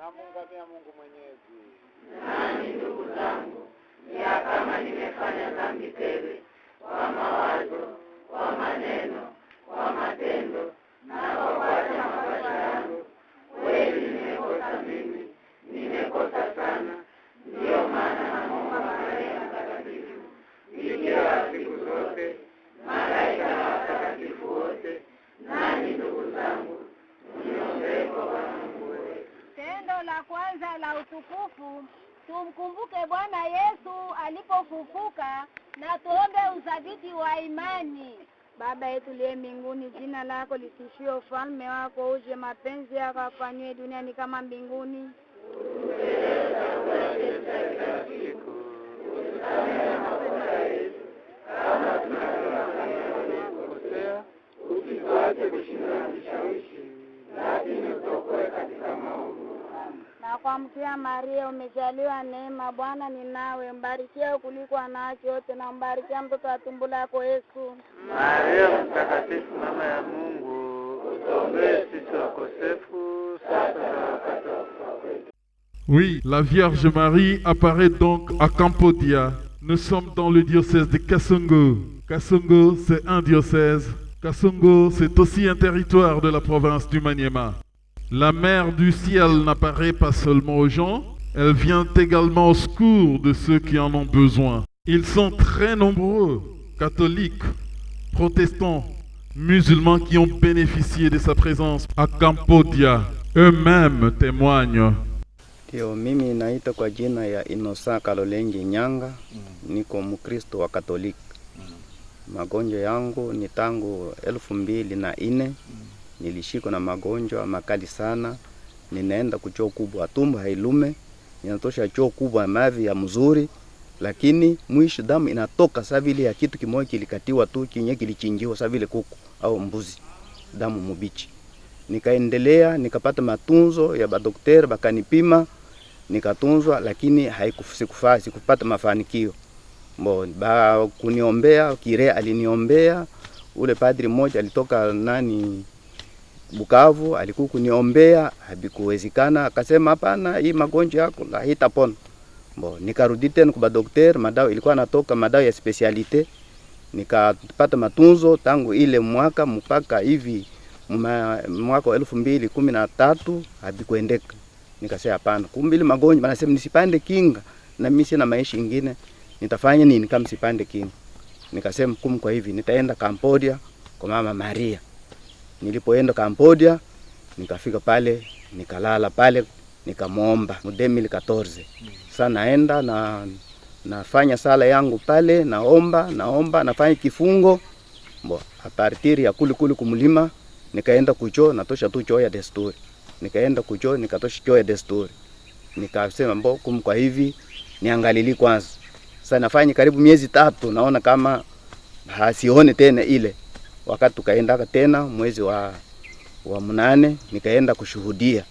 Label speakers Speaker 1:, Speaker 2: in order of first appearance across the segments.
Speaker 1: Namungamia Mungu Mwenyezi.
Speaker 2: Nani ndugu zangu, ya kama nimefanya dhambi tele, kwa mawazo, kwa maneno, kwa matendo, na kwa kuacha mapasho yangu, kweli nimekosa mimi, nimekosa sana. Ndiyo maana namuomba Maria Mtakatifu, bikira wa siku zote, malaika na watakatifu wote, nani ndugu zangu, mniombee kwa Bwana Mungu wetu.
Speaker 3: Tendo la kwanza la utukufu, tumkumbuke Bwana Yesu alipofufuka na tuombe uthabiti wa imani.
Speaker 4: Baba yetu uliye mbinguni, jina lako lisifiwe, ufalme wako uje, mapenzi yako yafanywe duniani kama mbinguni. Na kwa mkia Maria umejaliwa neema, Bwana ni nawe, mbarikiwa kuliko wanawake wote, na mbarikiwa mtoto wa tumbo lako Yesu.
Speaker 5: Maria Mtakatifu, mama ya Mungu, utuombee sisi wakosefu, sasa na wakati wa kufa kwetu.
Speaker 6: Oui, la Vierge Marie apparaît donc à Cambodia. Nous sommes dans le diocèse de Kasongo. Kasongo, c'est un diocèse. Kasongo, c'est aussi un territoire de la province du Maniema. La mère du ciel n'apparaît pas seulement aux gens, elle vient également au secours de ceux qui en ont besoin. Ils sont très nombreux, catholiques, protestants, musulmans qui ont bénéficié de sa présence à Cambodia. Eux-mêmes témoignent.
Speaker 7: Ndio, mimi naita kwa jina ya Innocent Kalolengi Nyanga, niko Mkristo wa Katoliki. Magonjwa yangu ni tangu 2004, nilishikwa na magonjwa makali sana. Ninaenda kuchoo kubwa, tumbo hailume, ninatosha choo kubwa mavi ya mzuri, lakini mwisho damu inatoka sawa vile ya kitu kimoja kilikatiwa tu, kinye kilichinjiwa sawa vile kuku au mbuzi, damu mbichi. Nikaendelea, nikapata matunzo ya daktari, bakanipima, nikatunzwa, lakini haikufaa, sikupata mafanikio. Ba kuniombea, kire aliniombea, ule padri mmoja alitoka Bukavu, alikuwa kuniombea, habikuwezekana, akasema hapana, hii magonjwa yako haitapona. Nikarudi tena kwa daktari, madawa ilikuwa natoka, madawa ya specialite, nikapata matunzo tangu ile mwaka mpaka hivi mwaka 2013 habikuendeka. Nikasema hapana, kumbe ile magonjwa wanasema nisipande kinga, na mimi sina maisha mengine, nitafanya nini kama sipande kinga? Nikasema kwa hivi nitaenda Cambodia kwa Mama Maria. Nilipoenda Cambodia, nikafika pale, nikalala pale, nikamuomba mu 2014. Sasa naenda na nafanya sala yangu pale, naomba, nafanya kifungo. A partir ya kuli kumlima, nikaenda kuchoo, natosha tu choo ya desturi. Nikaenda kuchoo, nikatosha choo ya desturi. Nikasema kwa hivi niangalili kwanza. Sasa nafanya karibu miezi 3, naona kama hasione tena ile. Wakati tukaenda tena mwezi wa 8, nikaenda kushuhudia.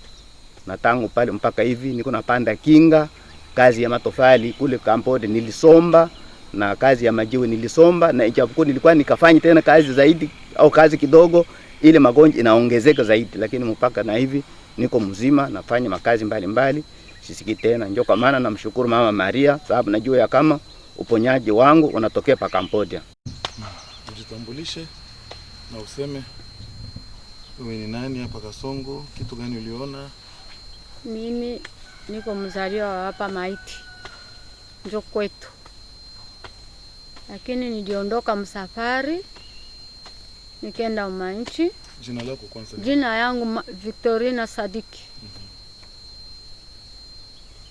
Speaker 7: Na tangu pale mpaka hivi niko napanda kinga, kazi ya matofali kule Cambodia nilisomba, na kazi ya majiwe nilisomba, na ijapokuwa nilikuwa nikafanya tena kazi zaidi au kazi kidogo, ile magonjwa inaongezeka zaidi, lakini mpaka na hivi niko mzima, nafanya makazi mbalimbali, sisiki tena. Ndio kwa maana namshukuru Mama Maria, sababu najua ya kama uponyaji wangu unatokea pa Cambodia.
Speaker 5: Ujitambulishe na useme wewe ni nani hapa Kasongo, kitu gani uliona?
Speaker 4: Mimi niko mzaliwa hapa Maiti, ndio kwetu, lakini niliondoka msafari nikaenda Umanchi.
Speaker 5: Jina lako kwanza? Jina
Speaker 4: yangu Victorina Sadiki.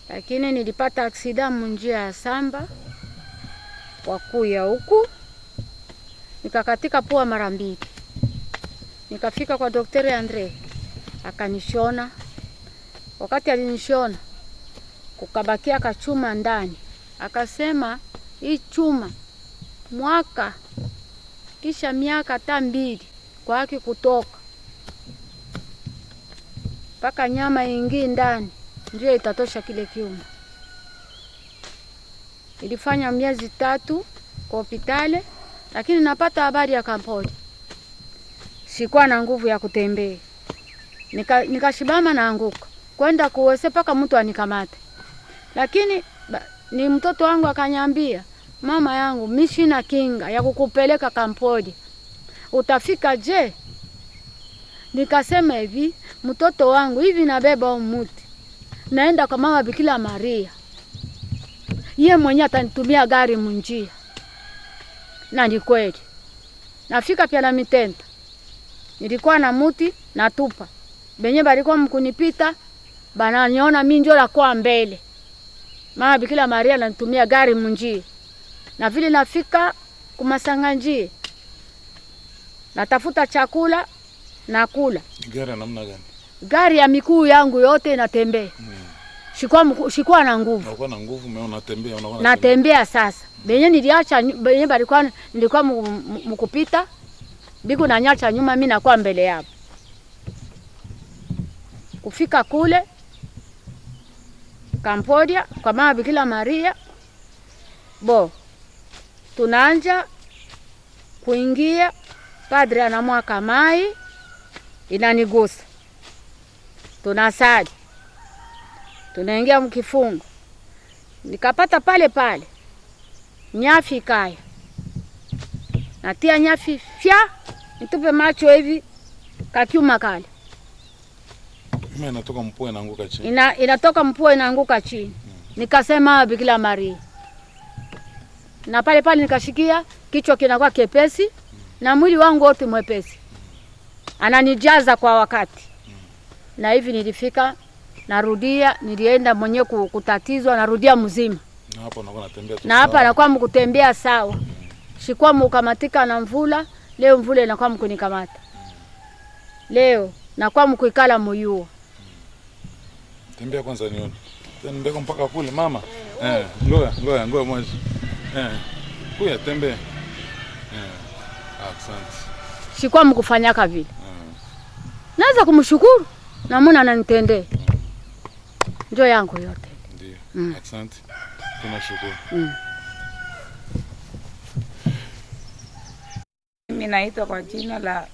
Speaker 4: Lakini nilipata aksida munjia ya Samba wakuya huku, nikakatika pua mara 2. Nikafika kwa Daktari Andre, akanishona. Wakati alinishona, kukabakia kachuma ndani. Akasema hii chuma mwaka kisha miaka 2 kwa haki kutoka, paka nyama ingi ndani ndio itatosha kile kiuma. Ilifanya miezi 3 kwa hospitali, lakini napata habari ya Cambodia. Sikuwa na nguvu ya kutembea. Nikashibama na anguka. kwenda kuwese paka mtu anikamate. Lakini ni mtoto wangu akanyambia, mama yangu, mimi sina kinga ya kukupeleka Cambodia. Utafika je? Nikasema hivi, mtoto wangu hivi nabeba umuti. Naenda kwa mama Bikira Maria. Yeye mwenyewe atanitumia gari munjia. Na ni kweli. Nafika pia na Mitenta. Nilikuwa na muti natupa. Benye balikuwa mkunipita, bananiona mimi ndio la kwa mbele. Mama Bikira Maria ananitumia gari munjia. Na vile nafika kumasanganjie. Natafuta chakula na kula.
Speaker 8: Gari namna gani?
Speaker 4: Gari ya miguu yangu yote inatembea. Shikuwa na nguvu.
Speaker 8: Unakuwa na nguvu, mimi unatembea, unakuwa
Speaker 4: natembea sasa. Benye niliacha benye nilikuwa mkupita. Biku na nyacha nyuma, mimi nakuwa mbele yao. Kufika kule Cambodia kwa mama Bikira Maria. Tunaanja kuingia, padre anamwaka mai inanigusa. Tunasali. Tunaingia mkifungo. Nikapata pale nyafi kaya. Natia nyafi fya, nitupe macho hivi kakiuma kale.
Speaker 8: Inatoka mpua inaanguka chini.
Speaker 4: Inatoka mpua inaanguka chini. Nikasema Bikira Maria. Na pale nikashikia kichwa kinakuwa kepesi na mwili wangu wote mwepesi. Ananijaza kwa wakati. Na hivi nilifika, narudia, nilienda mwenye kutatizwa, narudia mzima.
Speaker 8: Na hapo nakuwa natembea tu.
Speaker 4: Na hapa nakuwa mkutembea sawa. Shikuwa mkamatika na mvula, leo mvula inakuwa mkunikamata. Leo nakuwa mkuikala muyua.
Speaker 8: Tembea kwanza nione. Tembea mpaka kule mama. Ngoja mwanzo. Kuya tembea. Asante.
Speaker 4: Shikuwa mkufanyaka vile. Naweza kumshukuru na Mungu ananitendea. Njoo yangu yote.
Speaker 8: Ndio. Asante. Tunashukuru.
Speaker 2: Mimi naitwa kwa jina la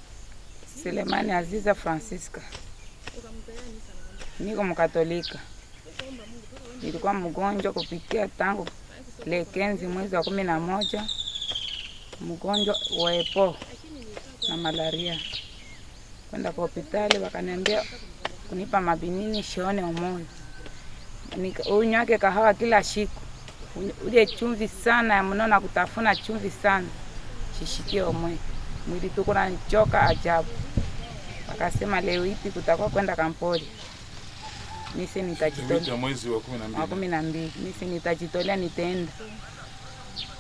Speaker 2: Selemani Aziza Francisca. Niko Mkatolika. Nilikuwa mgonjwa kupitia tangu lekenzi mwezi wa 11. Mgonjwa wa EPO na malaria. Kwenda kwa hospitali wakaniambia kunipa mabinini shione umoyo. Unywa yake kahawa kila siku. Uje chumvi sana ya mnono na kutafuna chumvi sana. Shishikie umoyo. Mwili tuko na nichoka ajabu. Wakasema leo hivi kutakuwa kwenda Cambodia. Mimi nitajitolea
Speaker 8: mwezi wa
Speaker 2: 12. Mimi nitajitolea nitaenda.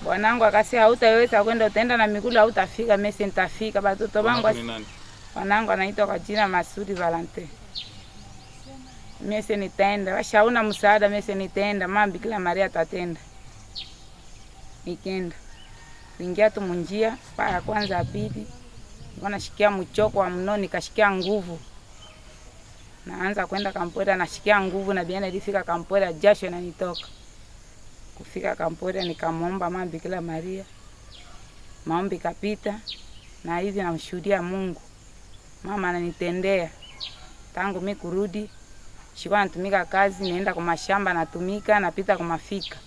Speaker 2: Bwanangu akasema hautaweza kwenda, utaenda na miguu hautafika. Mimi nitafika. Watoto wangu wanangu anaitwa kwa jina Masudi Valente. Mimi nitaenda. Washauna msaada, mimi nitaenda. Mama Bikira Maria tatenda. Nikenda. Ningia tu munjia, para kwanza pili. Nashikia mchoko wa mnono, nikashikia nguvu. Naanza kwenda Cambodia, nashikia nguvu na biana ilifika Cambodia, jasho inanitoka. Kufika Cambodia nikamwomba Mama Bikira Maria. Maombi kapita na hivi namshuhudia Mungu. Mama ananitendea. Tangu mimi kurudi, shikuwa natumika kazi, naenda kwa mashamba natumika, napita kwa mafika.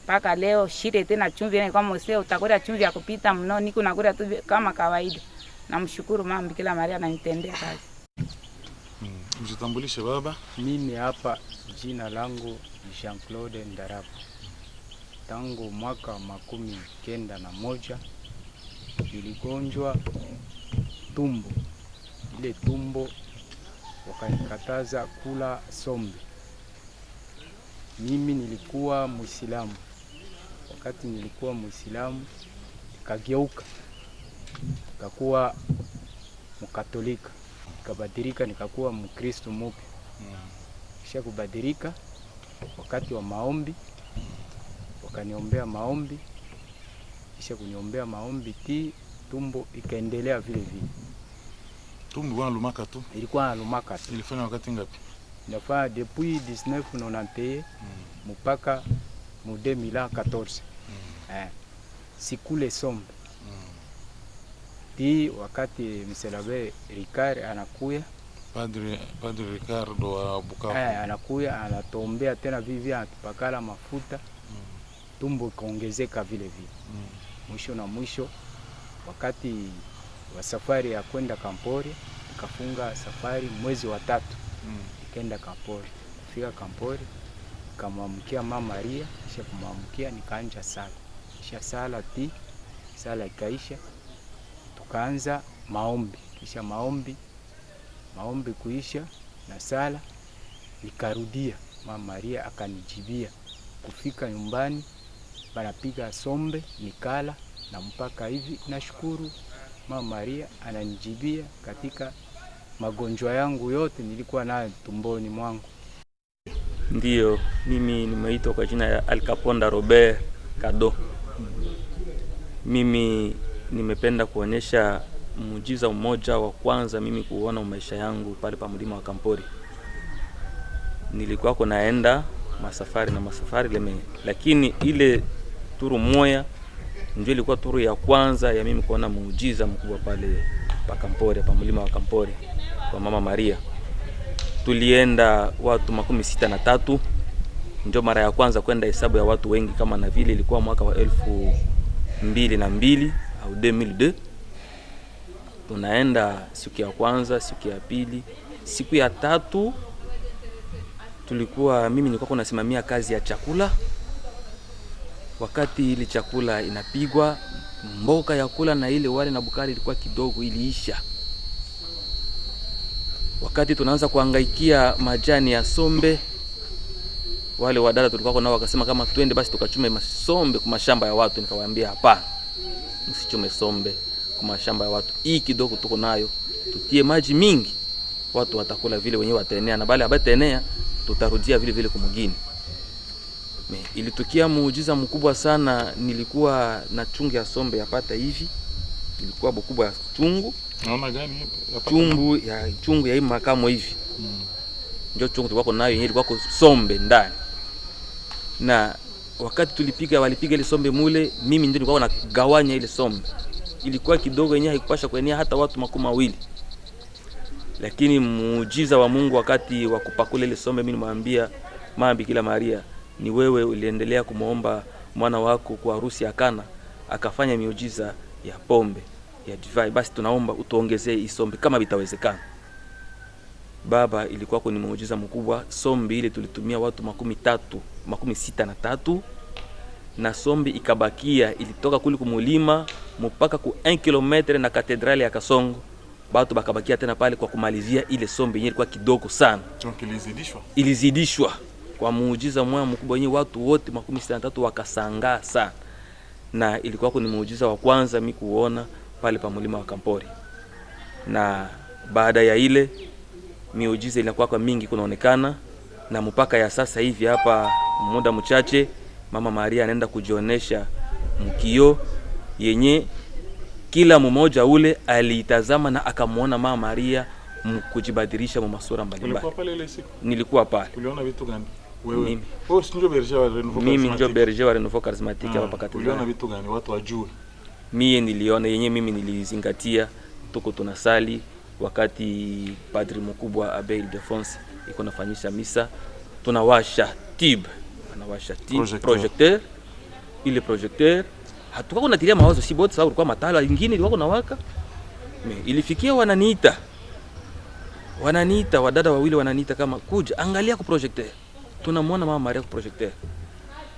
Speaker 2: Paka leo shida tena chumvi ni kama useo utakwenda chumvi ya kupita mno, niko nakula tu kama kawaida. Namshukuru Mama Bikira Maria ananitendea kazi.
Speaker 8: Mjitambulishe baba.
Speaker 9: Mimi hapa jina langu Jean-Claude Ndarabu. Tangu mwaka 1991 niligonjwa tumbo. Ile tumbo wakanikataza kula sombe. Mimi nilikuwa Muislamu. Wakati nilikuwa Muislamu nikageuka. Nikakuwa Mkatolika. Nikabadilika nikakuwa Mkristo mpya. Kisha kubadilika wakati wa maombi wakaniombea maombi. Kisha kuniombea maombi tumbo ikaendelea vile vile.
Speaker 8: Tumbo bwana lumaka tu.
Speaker 9: Ilikuwa lumaka tu.
Speaker 8: Ilifanya wakati ngapi?
Speaker 9: Nafanya depuis 1991 mpaka 2014. Sikule sombe. Wakati mselabe Ricard anakuya
Speaker 8: Padre Ricardo wa Bukavu.
Speaker 9: Anakuya anatombea tena vivi, anatupakala mafuta, tumbo ikaongezeka vile vile. Mwisho na mwisho, wakati wa safari ya kwenda Kampori, nikafunga safari mwezi wa 3. Nikaenda Kampori. Kufika Kampori, nikamwamkia Mama Maria, kisha kumwamkia nikaanza sala. Kisha sala ikaisha, tukaanza maombi. Kisha maombi kuisha na sala, nikarudia. Mama Maria akanijibia. Kufika nyumbani, banapiga sombe, nikala, na mpaka hivi nashukuru Mama Maria ananijibia katika magonjwa yangu yote nilikuwa nayo tumboni mwangu.
Speaker 10: Ndiyo, mimi nimeitwa kwa jina ya Alkaponda Robert Kado. Mimi nimependa kuonyesha muujiza mmoja wa kwanza mimi kuona maisha yangu pale pa mlima wa Kampori. Nilikuwa naenda masafari leme, lakini ile turu moya ndio ilikuwa turu ya kwanza ya mimi kuona muujiza mkubwa pale pa Kampori, pa mlima wa Kampori kwa Mama Maria. Tulienda watu 63, ndio mara ya kwanza kwenda hesabu ya watu wengi kama na vile ilikuwa mwaka wa 2002 au 2002. Tunaenda siku ya kwanza, siku ya pili, siku ya 3 mimi nilikuwa nasimamia kazi ya chakula. Wakati ile chakula inapigwa, mboka ya kula na ile wale na bukari ilikuwa kidogo, iliisha. Wakati tunaanza kuhangaikia majani ya sombe, wale wadada tulikuwa nao wakasema kama twende basi tukachume masombe kwa mashamba ya watu. Nikawaambia hapana, msichume sombe kwa mashamba ya watu, hii kidogo tuko nayo tutie maji mingi, watu watakula vile wenyewe wataenea, na bale abataenea tutarudia vile vile kumugini. Ilitukia muujiza mkubwa sana. Nilikuwa na chungu ya sombe yapata hivi, ilikuwa bukubwa ya chungu.
Speaker 8: Naona gani
Speaker 10: chungu ya hii makamo hivi. Ndio chungu tulikuwa nayo yenyewe, ilikuwa sombe ndani. Na wakati walipiga ile sombe mule, mimi ndio nilikuwa nagawanya ile sombe. Ilikuwa kidogo yenyewe, haikupasha kuenea hata watu 200. Lakini muujiza wa Mungu, wakati wa kupakula ile sombe, mimi nimwambia Mama Bikira Maria, ni wewe uliendelea kumuomba mwana wako kwa harusi ya Kana akafanya miujiza ya pombe ya divai, basi tunaomba utuongezee isombe kama bitawezekana. Baba, ilikuwa ni muujiza mkubwa. Sombe ile tulitumia watu 63 na sombe ikabakia, ilitoka kuli kumulima mpaka ku 1 kilometre na katedrali ya Kasongo. Watu bakabakia tena pale kwa kumalizia ile sombe yenyewe, ilikuwa kidogo sana. Ilizidishwa kwa muujiza mmoja mkubwa yenyewe, watu wote 63 wakasangaa sana. Na ilikuwa ni muujiza wa kwanza mimi kuona pale pa mlima wa Kampori. Na baada ya ile miujiza ilikuwa kwa mingi kunaonekana, na mpaka ya sasa hivi hapa muda mchache Mama Maria anaenda kujionesha mkio yenye kila mmoja ule aliitazama na akamuona Mama Maria kujibadilisha mu masura mbalimbali.
Speaker 8: Ulikuwa pale ile siku?
Speaker 10: Nilikuwa pale.
Speaker 8: Uliona vitu gani?
Speaker 10: Mimi.
Speaker 8: Wewe ndio berger wa Renouveau Charismatique.
Speaker 10: Mimi ndio berger wa Renouveau Charismatique hapa katika.
Speaker 8: Uliona vitu gani watu wajue?
Speaker 10: Mimi niliona yenyewe, mimi nilizingatia, tuko tunasali wakati padri mkubwa Abbé Ildefonse iko nafanyisha misa, tunawasha projecteur. Ile projecteur hatukuwa tunatilia mawazo si bote, sababu kulikuwa matala nyingine ilikuwa kunawaka. Ilifikia wananiita wadada wawili, wananiita kama kuja angalia ku projecteur. Tunamwona Mama Maria ku projecteur.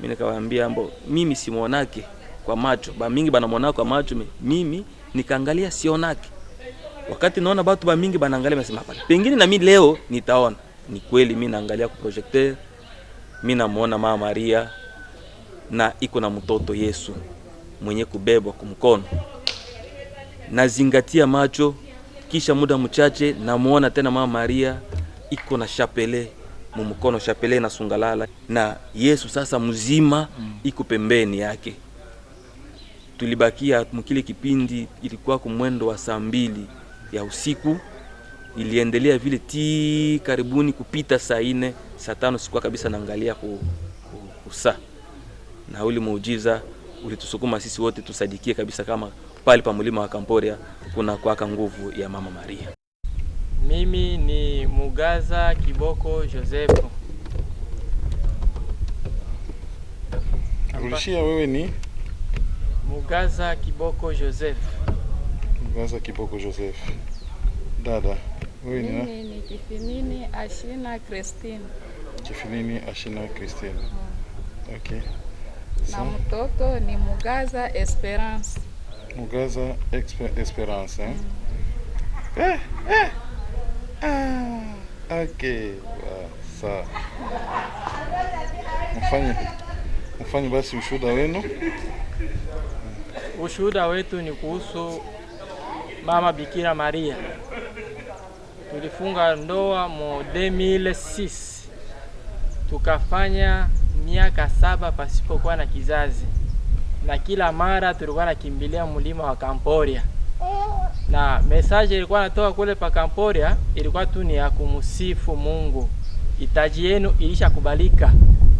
Speaker 10: Mimi nikawaambia mimi simuonake kwa macho, ba mingi banamwona kwa macho, mimi nikaangalia sionake. Wakati naona watu ba mingi banaangalia, nasema hapa pengine na mimi leo nitaona. Ni kweli mimi naangalia ku projecteur, mimi namuona Mama Maria na iko na mtoto Yesu mwenye kubebwa kumkono. Nazingatia macho, kisha muda mchache namuona tena Mama Maria iko na chapele mumkono, chapele na sungalala, na Yesu sasa mzima iko pembeni yake. Tulibakia mkile kipindi, ilikuwa kumwendo wa saa 2 ya usiku. Iliendelea vile karibuni kupita saa 4, saa 5 sikuwa kabisa naangalia kusa. Na ule muujiza ulitusukuma sisi wote tusadikie kabisa kama pale pa mlima wa Kamporia kuna kwaka nguvu ya Mama Maria.
Speaker 11: Mimi ni Mugaza Kiboko Joseph.
Speaker 8: Rudishia, wewe ni?
Speaker 11: Mugaza Kiboko Joseph.
Speaker 8: Mugaza Kiboko Joseph. Dada, wewe ni?
Speaker 12: Mimi ni Kifinini Ashina Christine.
Speaker 8: Kifinini Ashina Christine. Okay.
Speaker 12: Na mtoto ni Mugaza Esperance.
Speaker 8: Mugaza Esperance, eh? Okay. Sawa. Mfanye basi ushuhuda wenu.
Speaker 11: Ushuhuda wetu ni kuhusu Mama Bikira Maria. Tulifunga ndoa mo 2006. Tukafanya miaka 7 pasipokuwa na kizazi. Na kila mara tulikuwa nakimbilia mlima wa Kamporia. Na message ilikuwa natoka kule pa Kamporia ilikuwa tu ni ya kumsifu Mungu. Hitaji yenu ilishakubalika.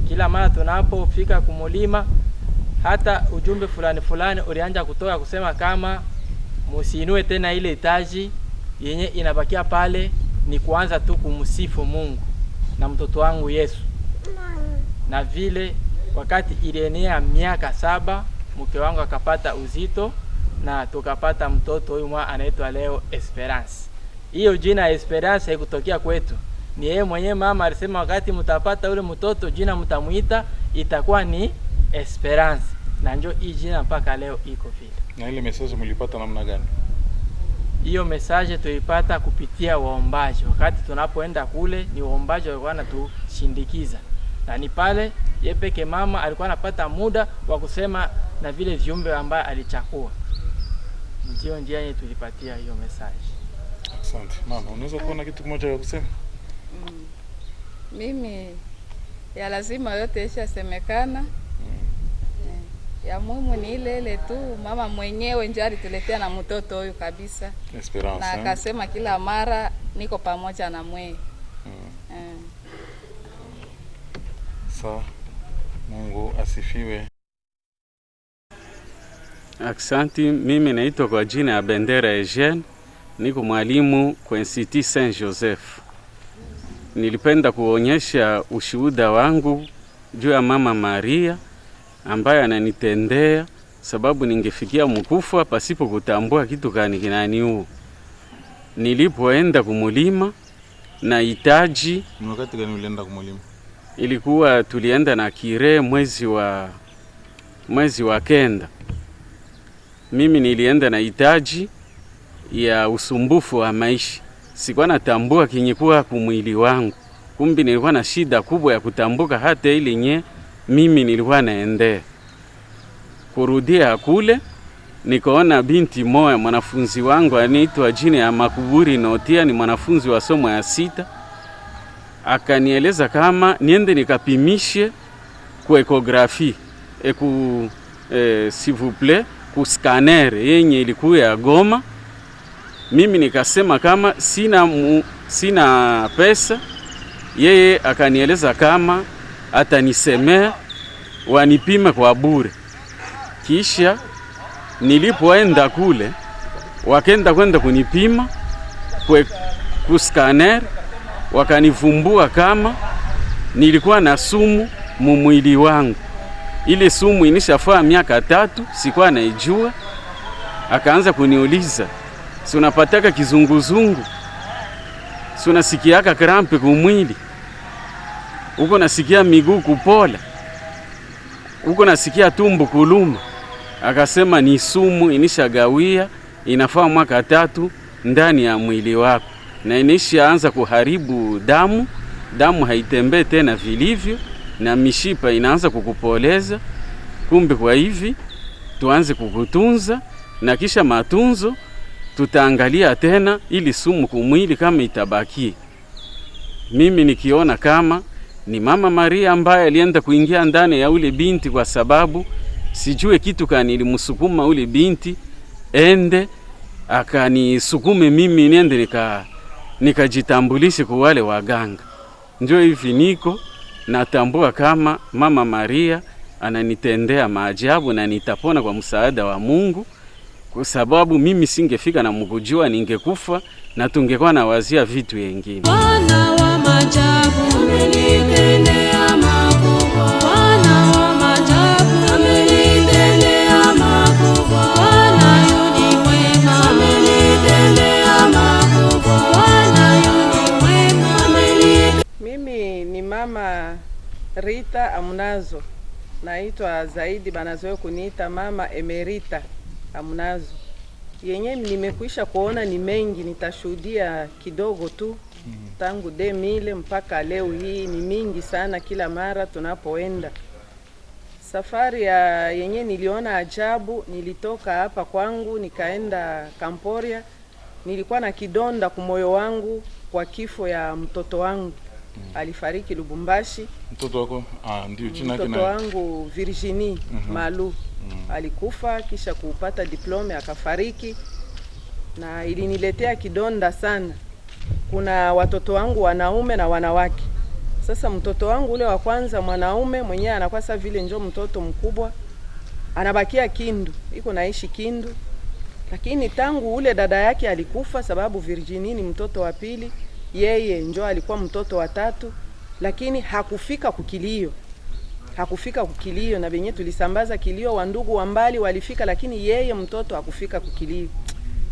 Speaker 11: Kila mara tunapofika kumulima, hata ujumbe fulani ulianza kutoka kusema kama musiinue tena ile hitaji yenye inabakia pale, ni kuanza tu kumsifu Mungu na mtoto wangu Yesu. Na vile wakati ilienea miaka 7, mke wangu akapata uzito na tukapata mtoto huyu mwa anaitwa leo Esperance. Hiyo jina Esperance haikutokea kwetu. Ni yeye mwenyewe mama alisema wakati mtapata ule mtoto jina mtamuita itakuwa ni Esperance. Na njoo hii jina mpaka leo iko vile.
Speaker 8: Na ile message mlipata namna gani?
Speaker 11: Hiyo message tuipata kupitia waombaji. Wakati tunapoenda kule ni waombaji walikuwa wanatushindikiza. Na ni pale yeye peke mama alikuwa anapata muda wa kusema na vile viumbe ambao alichakua. Ndio njia yenye tulipatia hiyo message.
Speaker 8: Asante. Mama, unaweza kuona kitu kimoja ya kusema?
Speaker 12: Mimi ya lazima yote ishasemekana. Ya muhimu ni ile tu mama mwenyewe ndio alituletea na mtoto huyu kabisa.
Speaker 8: Esperance.
Speaker 12: Na akasema kila mara niko pamoja na mwe.
Speaker 8: Sawa. Mungu asifiwe.
Speaker 13: Aksanti, mimi naitwa kwa jina ya Bendera Eugene, niko mwalimu kwa Institut Saint Joseph. Nilipenda kuonyesha ushuhuda wangu juu ya Mama Maria ambaye ananitendea, sababu ningefikia mkufa pasipo kutambua kitu gani kinaniua. Nilipoenda kumulima na hitaji.
Speaker 8: Ni wakati gani ulienda kumulima?
Speaker 13: Ilikuwa tulienda na kire mwezi wa kenda. Mimi nilienda na hitaji ya usumbufu wa maisha. Sikuwa natambua kinyekuwa kumwili wangu. Kumbi nilikuwa na shida kubwa ya kutambuka hata ile nye mimi nilikuwa naendea. Kurudia kule nikaona binti moja mwanafunzi wangu anaitwa jina ya Makuburi Notia, ni mwanafunzi wa somo ya 6. Akanieleza kama niende nikapimishe ku ekografi s'il vous plaît ku scanner yenye ilikuwa ya Goma. Mimi nikasema kama sina pesa. Yeye akanieleza kama atanisemea wanipime kwa bure. Kisha nilipoenda kule wakenda kwenda kunipima ku scanner, wakanivumbua kama nilikuwa na sumu mwili wangu. Ile sumu inishafaa miaka 3, sikuwa naijua. Akaanza kuniuliza, "Si unapataka kizunguzungu? Si unasikiaka krampe kumwili? Uko nasikia miguu kupola? Uko nasikia tumbo kuluma?" Akasema ni sumu inishagawia, inafaa mwaka 3 ndani ya mwili wako. Na inishaanza kuharibu damu haitembee tena vilivyo, na mishipa inaanza kukupoleza. Kumbe kwa hivi tuanze kukutunza, na kisha matunzo tutaangalia tena ili sumu kumwili kama itabaki. Mimi nikiona kama ni Mama Maria ambaye alienda kuingia ndani ya ule binti, kwa sababu sijue kitu kani ilimsukuma ule binti ende akanisukume mimi niende nikajitambulishe kwa wale waganga. Njoo hivi niko natambua kama Mama Maria ananitendea maajabu na nitapona kwa msaada wa Mungu. kwa sababu mimi singefika na mkujua, ningekufa na tungekuwa na wazia vitu vingine.
Speaker 2: Bwana wa maajabu amenitendea makubwa, Bwana wa maajabu amenitendea makubwa, Bwana yu mwema amenitendea makubwa, Bwana yu mwema.
Speaker 14: Mimi ni mama Rita Amunazo, naitwa zaidi banazoe kuniita mama Emerita Amunazo. Yenye nimekwisha kuona ni mengi, nitashuhudia kidogo tu. Tangu 2000 mpaka leo hii ni mingi sana kila mara tunapoenda. Safari ya yenye niliona ajabu, nilitoka hapa kwangu nikaenda Kamporia. Nilikuwa na kidonda kumoyo wangu kwa kifo ya mtoto wangu. Alifariki Lubumbashi.
Speaker 8: Mtoto wako? Ndio jina yake.
Speaker 14: Mtoto wangu Virginie Malu. Alikufa kisha kupata diplome akafariki, na iliniletea kidonda sana. Kuna watoto wangu wanaume na wanawake. Sasa mtoto wangu ule wa kwanza mwanaume mwenyewe anakuwa sasa vile njoo mtoto mkubwa, anabakia Kindu, iko naishi Kindu. Lakini tangu ule dada yake alikufa, sababu Virginie ni mtoto wa pili, yeye njoo alikuwa mtoto wa tatu, lakini hakufika kukilio. Hakufika kukilio, na benye tulisambaza kilio wa ndugu wa mbali walifika, lakini yeye mtoto hakufika kukilio.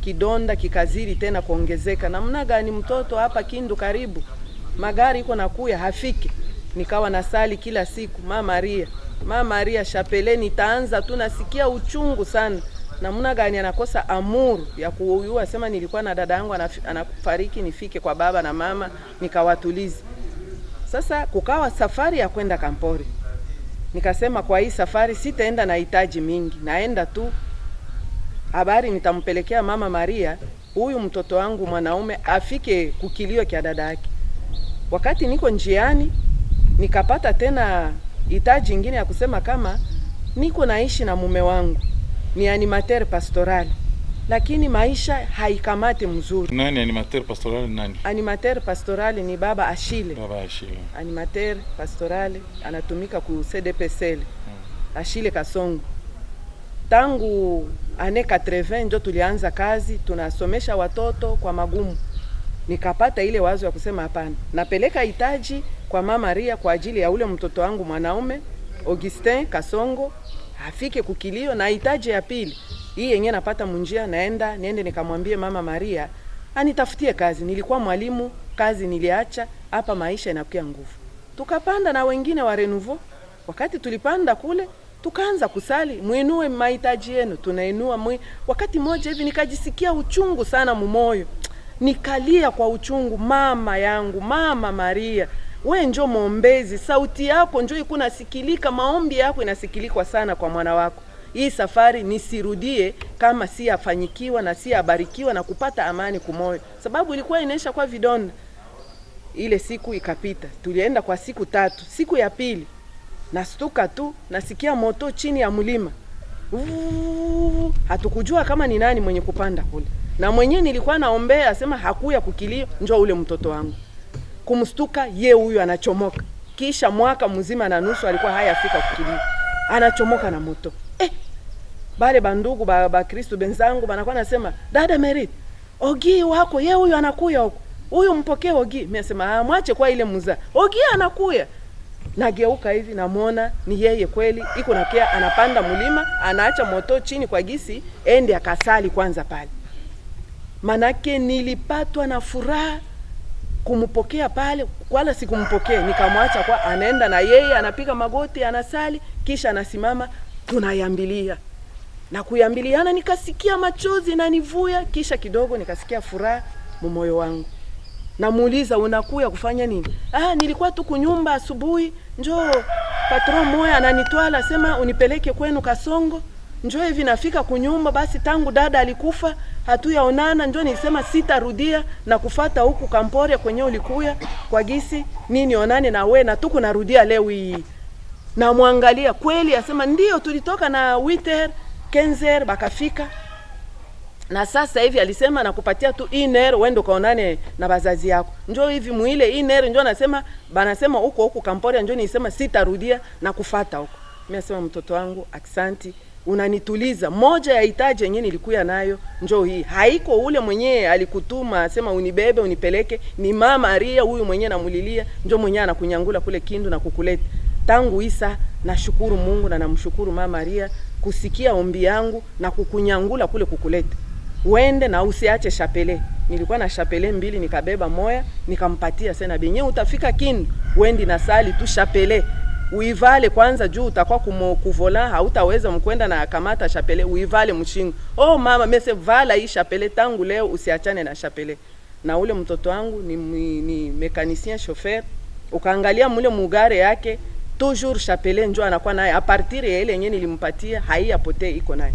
Speaker 14: Kidonda kikaziri tena kuongezeka. Namna gani mtoto hapa Kindu karibu, magari iko nakuya hafiki. Nikawa nasali kila siku, Mama Maria chapeleni, taanza tu nasikia uchungu sana. Namna gani anakosa amuru ya kuuyua, sema nilikuwa na dada yangu anafariki, nifike kwa baba na mama nikawatulize. Sasa kukawa safari ya kwenda Kampori. Nikasema kwa hii safari sitaenda na hitaji mingi, naenda tu habari nitampelekea Mama Maria, huyu mtoto wangu mwanaume afike kukilio kia dada yake. Wakati niko njiani nikapata tena hitaji nyingine ya kusema kama niko naishi na mume wangu, ni animateur pastoral, lakini maisha haikamati mzuri.
Speaker 8: Nani animateur pastoral nani?
Speaker 14: Animateur pastoral ni baba Ashile.
Speaker 8: Baba Ashile.
Speaker 14: Animateur pastoral anatumika ku CDPSL. Ashile Kasongo. Tangu ane 80 ndio tulianza kazi, tunasomesha watoto kwa magumu. Nikapata ile wazo ya kusema hapana, napeleka hitaji kwa Mama Maria kwa ajili ya ule mtoto wangu mwanaume Augustin Kasongo afike kukilio, na hitaji ya pili hii yenye napata munjia niende nikamwambie Mama Maria anitafutie kazi. Nilikuwa mwalimu, kazi niliacha, hapa maisha inakuwa nguvu. Tukapanda na wengine wa Renouveau. Wakati tulipanda kule tukaanza kusali, muinue mahitaji yenu, tunainua wakati mmoja hivi nikajisikia uchungu sana mumoyo. Nikalia kwa uchungu, mama yangu, Mama Maria, we njoo muombezi, sauti yako njoo iko nasikilika, maombi yako inasikilika sana kwa mwana wako. Hii safari nisirudie kama si afanyikiwa na si abarikiwa na kupata amani kumoyo, sababu ilikuwa inaisha kwa vidonda. Ile siku ikapita, tulienda kwa siku 3. Siku ya pili nastuka tu nasikia moto chini ya mlima. Hatukujua kama ni nani mwenye kupanda kule, na mwenye nilikuwa naombea asema hakuya kukilio, njoo ule mtoto wangu. Kumstuka ye huyu anachomoka, kisha mwaka mzima na nusu alikuwa hayafika kukilio, anachomoka na moto. Bale bandugu ba Kristo benzangu banakuwa nasema, dada Merit, Ogi wako ye huyu anakuya huko, huyu mpokee Ogi. Mimi nasema mwache kwa ile muza, Ogi anakuya. Nageuka hivi namuona ni yeye kweli, iko nakia anapanda mlima, anaacha moto chini kwa gisi ende akasali kwanza pale. Manake nilipatwa na furaha kumpokea pale, wala sikumpokea, nikamwacha kwa anaenda na yeye anapiga magoti anasali, kisha anasimama tunayambilia. Na kuyambiliana nikasikia machozi na nivuya, kisha kidogo nikasikia furaha moyo wangu. Namuuliza unakuya kufanya nini? Nilikuwa tu kunyumba asubuhi, njoo patron moya ananitwala sema unipeleke kwenu Kasongo. Njoo hivi nafika kunyumba, basi tangu dada alikufa hatuyaonana, njoo nisema sitarudia na kufata huku Kamporia kwenye ulikuya kwa gisi nini onane na we na tuko narudia leo hii. Na muangalia kweli asema ndio tulitoka na 8h 15h bakafika. Na sasa hivi alisema nakupatia tu 1h uende kaonane na bazazi yako. Njoo hivi muile 1h njoo nasema banasema huko Kamporia, njoo nisema sitarudia na kufata huko. Mimi nasema mtoto wangu asante, unanituliza. Moja ya hitaji yenyewe nilikuya nayo njoo hii. Haiko ule mwenyewe alikutuma sema unibebe unipeleke, ni mama Maria huyu mwenyewe namulilia, njoo mwenyewe anakunyangula kule Kindu na kukuleta. Tangu isa nashukuru Mungu na namshukuru mama Maria kusikia ombi yangu na kukunyangula kule kukuleta. Uende na usiache chapele. Nilikuwa na chapele 2 nikabeba moya nikampatia sena benye utafika Kindu uendi na sali tu chapele. Uivale kwanza juu utakuwa kuvola hautaweza mkwenda na kamata chapele, uivale mshingo. Oh mama mese vala hii chapele tangu leo usiachane na chapele. Na ule mtoto wangu ni mekanisien chauffeur. Ukaangalia mule mugare yake toujours chapele njoo anakuwa naye. A partir ya ile yenyewe nilimpatia haiyapotee iko naye.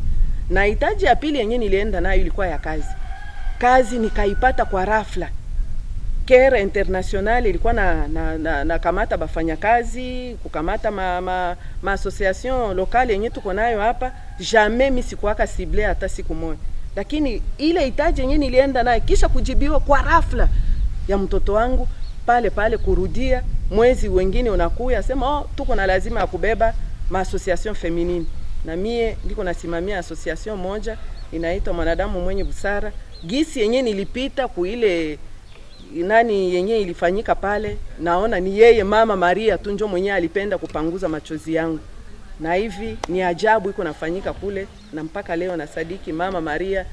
Speaker 14: Na hitaji ya pili yenyewe nilienda nayo ilikuwa ya kazi. Kazi nikaipata kwa rafla. Care International ilikuwa na kamata bafanya kazi, kukamata ma association locale yenye tuko nayo hapa. Jamais mimi sikuwaka cible hata siku moja. Lakini ile hitaji yenyewe nilienda nayo kisha kujibiwa kwa rafla ya mtoto wangu pale kurudia mwezi wengine unakuya sema tuko na lazima ya kubeba ma association feminine. Na mie ndiko nasimamia association moja inaitwa Mwanadamu Mwenye Busara. Gisi yenyewe nilipita kuile nani yenyewe ilifanyika pale, naona ni yeye mama Maria tu ndio mwenyewe alipenda kupanguza machozi yangu. Na hivi ni ajabu iko nafanyika kule, na mpaka leo na sadiki mama Maria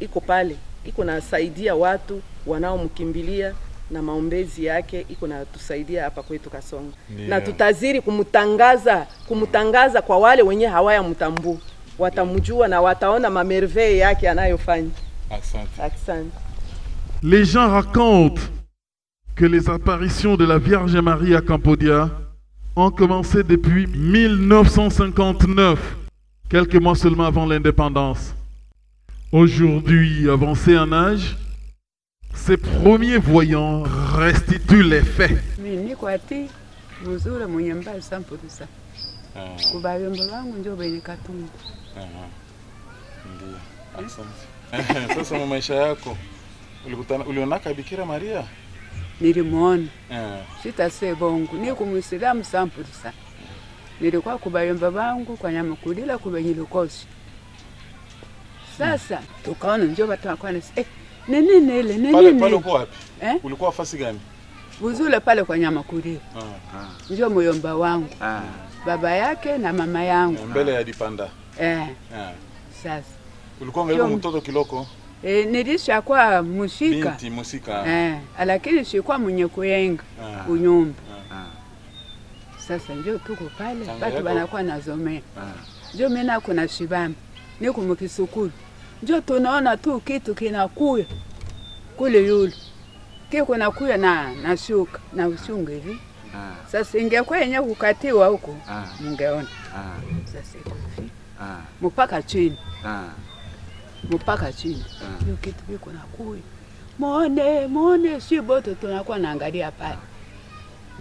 Speaker 14: iko pale, iko nasaidia watu wanaomkimbilia na maombezi yake iko na tusaidia hapa kwetu Kasongo. Yeah. Na tutaziri kumtangaza kwa wale wenye hawaya mtambu. Watamjua na wataona mamerveille yake anayofanya. Asante.
Speaker 6: Les gens racontent que les apparitions de la Vierge Marie à Cambodia ont commencé depuis 1959, quelques mois seulement avant l'indépendance. Aujourd'hui, avancé en âge, ces premiers voyants restituent les faits.
Speaker 8: Sasa maisha yako ulionaka Bikira Maria?
Speaker 15: Nilimuona. Sitase bongo. Niko Muislamu 100%. Nilikuwa kubayomba bangu kwa Nyamukulila kubenyilukosi. Sasa tukaona njoo watu wakwana nini.
Speaker 8: Pale uko wapi? Ulikuwa fasi gani?
Speaker 15: Buzule pale kwa Nyamukulila. Njoo muyomba wangu. Baba yake na mama yangu.
Speaker 8: Mbele ya Dipanda.
Speaker 15: Sasa
Speaker 8: ulikuwa ngalipo mtoto kiloko?
Speaker 15: Nilisha kwa musika.
Speaker 8: Binti musika.
Speaker 15: Lakini sikuwa mwenye kuyenga unyumba. Sasa njoo tuko pale, watu wanakuwa nazomea. Njoo mimi nako na shibama. Niko mkisukuru. Njoo tunaona tu kitu kinakuya kule yule. Kiko nakuya na shuka na ushunga hivi. Sasa ingekuwa yenye kukatiwa huko, mungeona. Sasa iko hivi. Mpaka chini. Mpaka chini. Hiyo kitu biko nakuya. Muone si bote tunakuwa naangalia pale.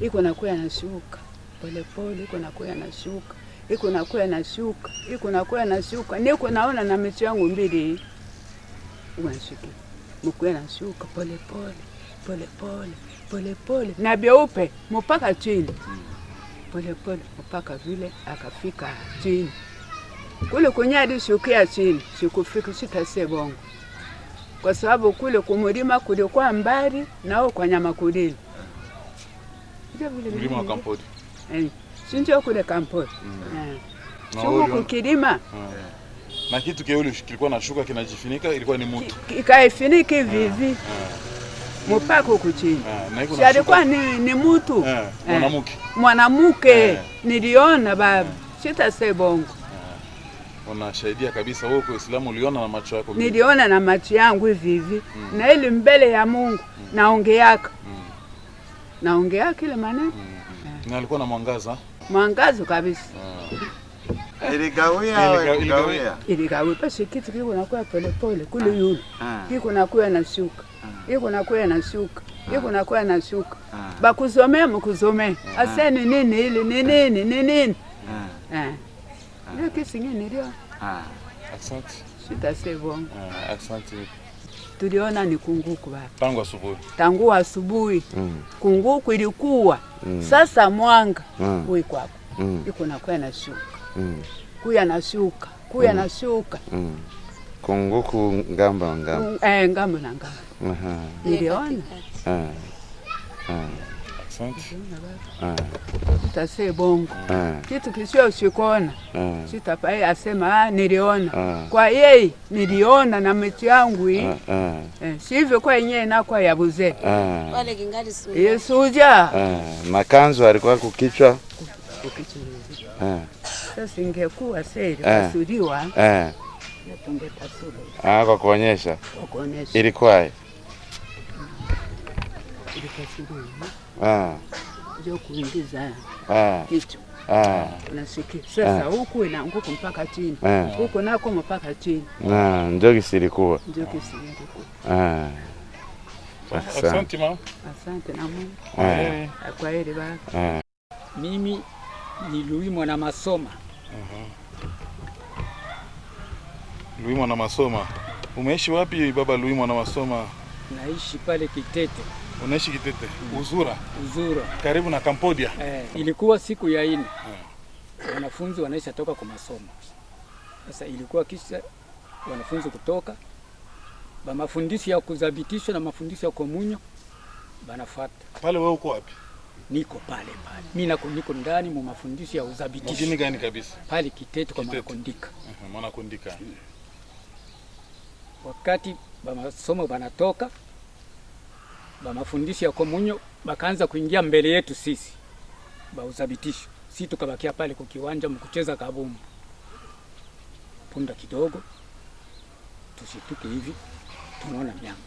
Speaker 15: Iko nakuya na shuka. Pole iko nakuya na shuka. Iko nakuya na shuka. Niko naona na macho yangu mbili. Unashika. Mkuya na shuka pole. Na byeupe mpaka chini. Pole mpaka vile akafika chini. Kule kunyadi shukia chini, sikufika sitase bongo. Kwa sababu kule kumulima kulikuwa mbali nao kwa Nyamukulila.
Speaker 8: Mlima wa Kampodi.
Speaker 15: Sinjo kule Kampodi. Chumu kukilima.
Speaker 8: Na kitu kile kilikuwa na shuka kinajifinika ilikuwa ni mtu.
Speaker 15: Ikaifiniki vivi. Mpaka huko chini. Alikuwa ni mtu. Mwanamke. Niliona baba. Sitase bongo.
Speaker 8: Unashahidia kabisa wewe kwa Uislamu uliona na macho yako?
Speaker 15: Niliona na macho yangu hivi. Na ile mbele ya Mungu naongeaka. Naongeaka ile maneno.
Speaker 8: Na alikuwa na mwangaza?
Speaker 15: Mwangazo kabisa. Iligawia pasi kitu kiko nakuwa pole kule yule. Kiko nakuwa na shuka. Iko nakuwa na shuka. Bakuzomea mkuzomea. Aseni nini ile nini. Ndio kesi ngine ndio.
Speaker 8: Asante.
Speaker 15: Sitase bongo.
Speaker 8: Asante.
Speaker 15: Tuliona ni kunguku baba.
Speaker 8: Tangu
Speaker 15: asubuhi. Kunguku ilikuwa. Sasa mwanga uko hapo. Iko nakuwa na shuka. Kuya na shuka. kuya na shuka.
Speaker 16: Kunguku ngamba ngamba.
Speaker 15: Ngamba na ngamba. Niliona.
Speaker 16: Asante.
Speaker 15: Tase bongo. Kitu kisio ushikona. Sitapai asema niliona. Kwa yeye niliona na macho yangu hii. Sivyo kwa yenyewe na kwa yabuze.
Speaker 2: Wale kingali suja.
Speaker 15: Yesuja.
Speaker 16: Na kanzu alikuwa kukichwa.
Speaker 15: Sasa ingekuwa seri kusuriwa.
Speaker 16: Kwa kuonyesha.
Speaker 15: Kwa kuonyesha.
Speaker 16: Ilikuwa
Speaker 15: ndio kuingiza kitu. Unasikia sasa huku inaanguka mpaka chini. Huko nako mpaka chini.
Speaker 16: Ndio kisilikuwa.
Speaker 15: Ndio kisilikuwa.
Speaker 16: Asante mama.
Speaker 15: Asante na Mungu. Kwa heri baba.
Speaker 17: Mimi ni Louis Mwana Masoma.
Speaker 8: Louis Mwana Masoma. Umeishi wapi baba Louis Mwana Masoma?
Speaker 17: Naishi pale Kitete.
Speaker 8: Unaishi Kitete? Uzura?
Speaker 17: Uzura.
Speaker 8: Karibu na Cambodia?
Speaker 17: Ilikuwa siku ya 4. Wanafunzi wanaisha toka kwa masomo. Sasa ilikuwa kisha wanafunzi kutoka ba mafundisho ya kudhibitishwa na mafundisho ya komunyo banafuata.
Speaker 8: Pale wewe uko wapi?
Speaker 17: Niko pale. Mimi niko ndani mu mafundisho ya udhabitisho.
Speaker 8: Mjini gani kabisa?
Speaker 17: Pale Kitete kwa Mwanakondika.
Speaker 8: Mwanakondika.
Speaker 17: Wakati ba masomo banatoka ba mafundisho ya komunyo bakaanza kuingia mbele yetu sisi. Ba udhabitisho. Sisi tukabakia pale kwa kiwanja mkucheza kabumbu. Punda kidogo. Tushituke hivi. Tunaona mianga.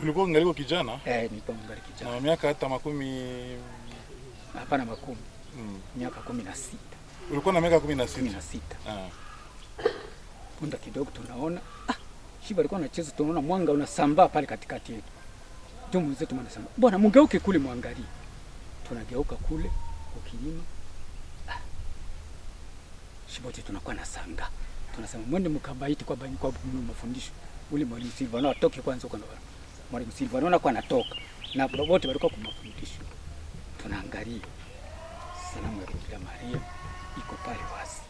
Speaker 8: Ulikuwa ungaliko kijana?
Speaker 17: Nilikuwa ngali kijana.
Speaker 8: Na miaka hata makumi
Speaker 17: hapana makumi. Miaka 16.
Speaker 8: Ulikuwa na miaka 16?
Speaker 17: 16. Punda kidogo tunaona shiba alikuwa anacheza, tunaona mwanga unasambaa pale katikati yetu. Ndio mzetu mnasema, "Bwana mungeuke kule muangalie." Tunageuka kule ukilima. Shiba yetu tunakuwa na sanga. Tunasema mwende mkabaiti kwa mafundisho. Ule mwalimu Silvano atoke kwanza kwa mwalimu Silvano anakuwa anatoka. Na wote walikuwa kwa mafundisho. Tunaangalia. Salamu ya Bikira Maria iko pale wazi.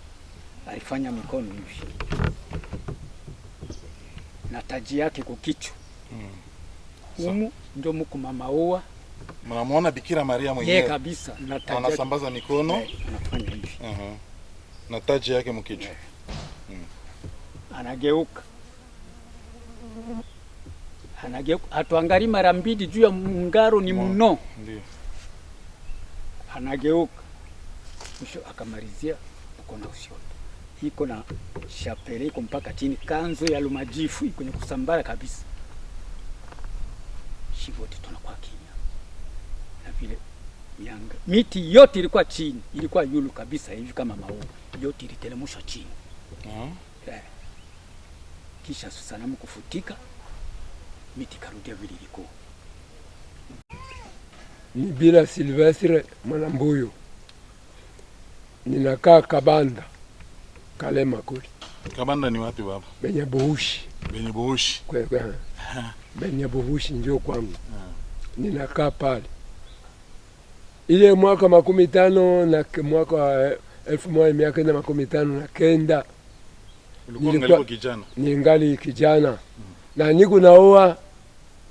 Speaker 17: Alifanya mikono hivi. Na taji yake kukichwa. Humu ndio mko mama ua.
Speaker 8: Mnamuona Bikira Maria mwenyewe?
Speaker 17: Yeye kabisa. Na taji
Speaker 8: anasambaza mikono.
Speaker 17: Anafanya hivi.
Speaker 8: Na taji yake mkichwa.
Speaker 17: Anageuka. Atuangalie mara mbili juu ya mungaro ni mno.
Speaker 8: Ndio.
Speaker 17: Anageuka. Mwisho akamalizia mkono ushoto. Iko na shapele iko mpaka chini, kanzo ya lumajifu iko kwenye kusambara kabisa. Shivoti tunakuwa kimya. Na vile mianga. Miti yote ilikuwa chini, ilikuwa yulu kabisa hivi kama maua. Yote ilitelemusha chini. Kisha sanamu kufutika, miti karudia vile ilikuwa.
Speaker 18: Ni bila Silvestre Mwanambuyu. Ninakaa Kabanda. Kalema kuli.
Speaker 8: Kabanda ni wapi baba?
Speaker 18: Benye Buhushi.
Speaker 8: Benye Buhushi.
Speaker 18: Kwa. Benye Buhushi ndio kwangu. Ninakaa pale. Ile mwaka 15 na mwaka 1959
Speaker 8: nilikuwa kijana.
Speaker 18: Ningali kijana. Na niko naoa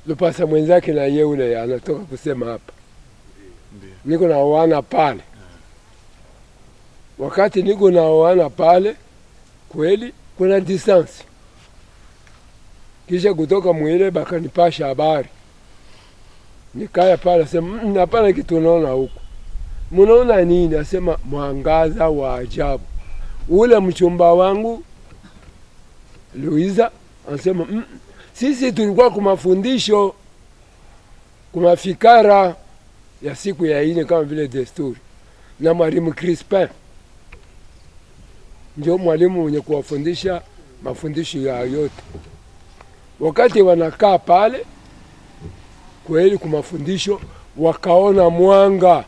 Speaker 18: Lupasa mwenzake na yeye ule anatoka kusema hapa. Niko naoana pale. Wakati niko naoana pale kweli kuna distance. Kisha kutoka mwile bakanipasha habari. Nikaya pale sema hapana kitu naona huko. Mnaona nini? Asema mwangaza wa ajabu. Ule mchumba wangu Luiza anasema sisi tulikuwa kwa mafundisho kwa fikara ya siku ya 4 kama vile desturi na mwalimu Crispin ndio mwalimu mwenye kuwafundisha mafundisho ya yote. Wakati wanakaa pale kweli kwa mafundisho wakaona mwanga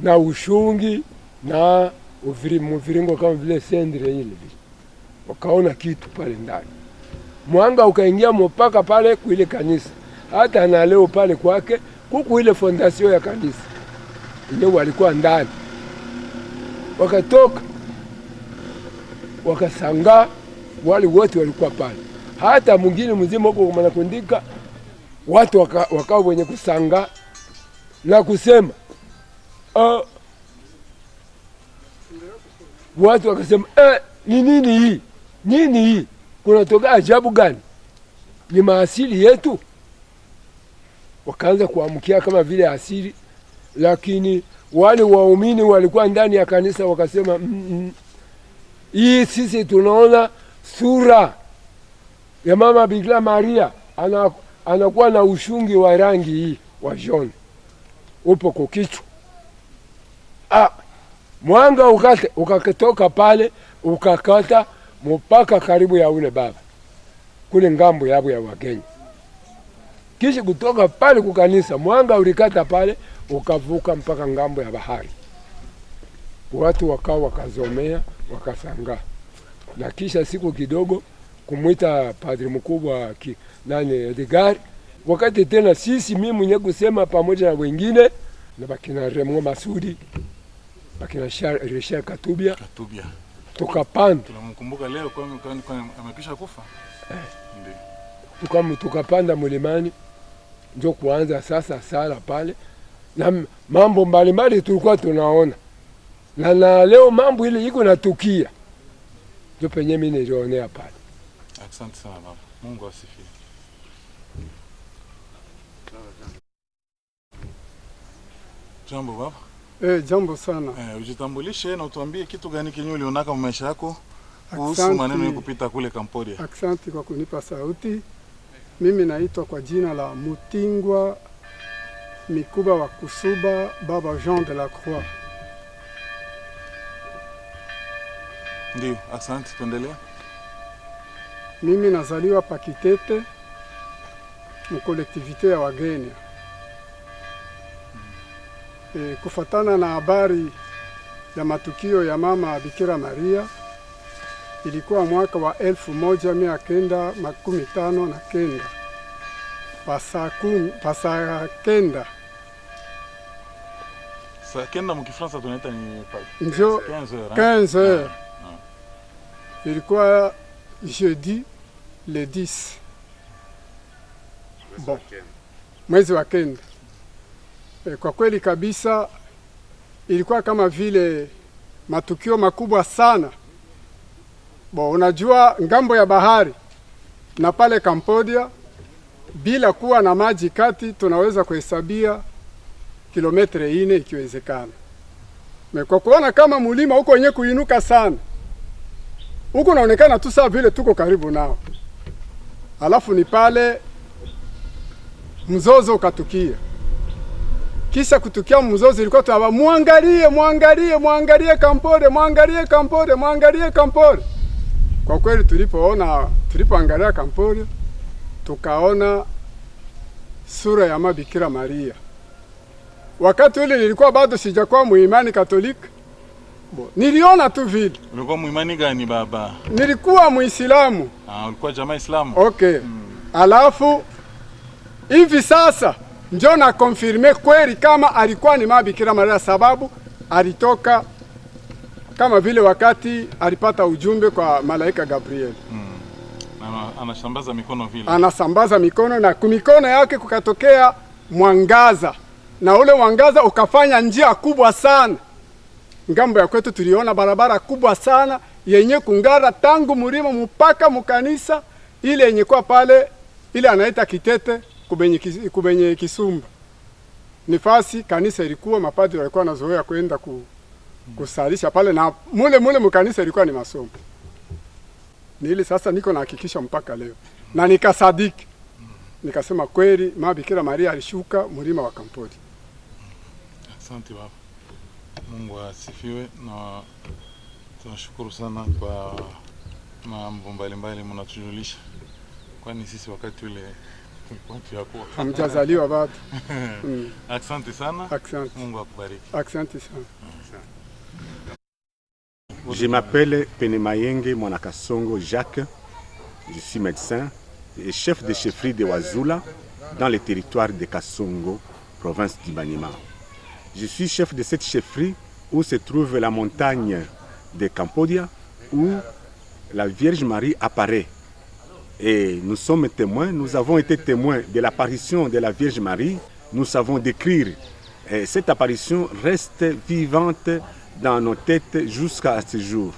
Speaker 18: na ushungi na mviringo kama vile sendire ile. Wakaona kitu pale ndani. Mwanga ukaingia mpaka pale kuile kanisa. Hata na leo pale kwake kuku ile fondasio ya kanisa. Ndio walikuwa ndani. Wakatoka wakasanga wale wote walikuwa pale, hata mwingine mzima huko Mwanakundika watu wakawa wenye kusanga na kusema watu wakasema ni nini hii? Nini hii? Kunatoka ajabu gani? Ni maasili yetu. Wakaanza kuamkia kama vile asili, lakini wale waumini walikuwa ndani ya kanisa wakasema hii sisi tunaona sura ya mama Bikira Maria anakuwa na ushungi wa rangi hii wa jaune upo kwa kichwa. Mwanga ukatoka pale ukakata mpaka karibu ya ule baba kule ngambo yabo ya wageni. Kisha kutoka pale kukanisa mwanga ulikata pale ukavuka mpaka ngambo ya bahari. Watu wakazomea wakasanga. Na kisha siku kidogo kumwita padri mkubwa Edgar, wakati tena sisi mimi mwenye kusema pamoja na wengine na bakina Remo Masudi, bakina Richard Katubia. Tukapanda.
Speaker 8: Tunamkumbuka leo kwa amekisha kufa.
Speaker 18: Tukapanda mlimani ndio kuanza sasa sala pale na mambo mbalimbali tulikuwa tunaona. Na leo mambo ile iko natukia. Ndio penye mimi nilionea pale.
Speaker 8: Asante sana baba. Mungu asifiwe. Jambo baba.
Speaker 19: Jambo sana.
Speaker 8: Ujitambulishe na utuambie kitu gani kinyo ulionaka maisha yako kuhusu maneno ya kupita kule Cambodia.
Speaker 19: Asante kwa kunipa sauti. Mimi naitwa kwa jina la Mutingwa Mikuba wa Kusuba, Baba Jean de la Croix.
Speaker 8: Ndio, asante, tuendelee.
Speaker 19: Mimi nazaliwa Pakitete, mkolektivite ya wageni. Kufatana na habari ya matukio ya mama Bikira Maria, ilikuwa mwaka wa 1959 pasa kenda.
Speaker 8: Saa kenda mkifransa tunaita ni
Speaker 19: ndio 15 heures. Ilikuwa jeudi le 10. Bon. Mwezi wa kenda. Kwa kweli kabisa ilikuwa kama vile matukio makubwa sana. Unajua ngambo ya bahari na pale Cambodia bila kuwa na maji kati tunaweza kuhesabia kilomita 4 ikiwezekana. Kwa kuona kama mulima huko wenye kuinuka sana, huko naonekana tu sawa vile tuko karibu nao. Alafu ni pale mzozo ukatukia. Kisha kutukia mzozo ilikuwa tunaba muangalie Cambodia. Kwa kweli tulipoangalia Cambodia tukaona sura ya mama Bikira Maria. Wakati ule nilikuwa bado sijakuwa muimani Katolika. Niliona tu vile.
Speaker 8: Ulikuwa muimani gani baba?
Speaker 19: Nilikuwa Muislamu.
Speaker 8: Ulikuwa jamaa Islamu.
Speaker 19: Okay. Alafu hivi sasa ndio na confirme kweli kama alikuwa ni mama Bikira Maria, sababu alitoka kama vile wakati alipata ujumbe kwa malaika Gabriel.
Speaker 8: Anasambaza mikono vile.
Speaker 19: Anasambaza mikono na kumikono yake kukatokea mwangaza. Na ule mwangaza ukafanya njia kubwa sana. Ngambo ya kwetu tuliona barabara kubwa sana yenye kungara tangu mlima mpaka mkanisa ile yenye kwa pale ile anaita Kitete kubenye Kisumba. Nifasi kanisa ilikuwa mapadri walikuwa wanazoea kwenda kusalisha pale na mule mkanisa ilikuwa ni masomo. Ni ile sasa niko nahakikisha mpaka leo. Na nikasadiki. Nikasema kweli mama Bikira Maria alishuka mlima wa Cambodia.
Speaker 8: Asante baba. Mungu asifiwe na tunashukuru sana kwa mambo mbalimbali mnatujulisha. Kwani sisi wakati ule tulikuwa tuyakuwa.
Speaker 19: Hamjazaliwa bado.
Speaker 8: Asante sana.
Speaker 19: Asante.
Speaker 8: Mungu akubariki.
Speaker 19: Asante sana.
Speaker 20: Je m'appelle Penemayenge Mwanakasongo Jacques. Je suis médecin et chef de chefferie de Wazula dans le territoire de Kasongo, province d'Ibanima. Je suis chef de cette chefferie où se trouve la montagne de Cambodia, où la Vierge Marie apparaît. Et nous sommes témoins, nous avons été témoins de l'apparition de la Vierge Marie. Nous savons décrire. Et cette apparition reste vivante dans nos têtes jusqu'à ce jour.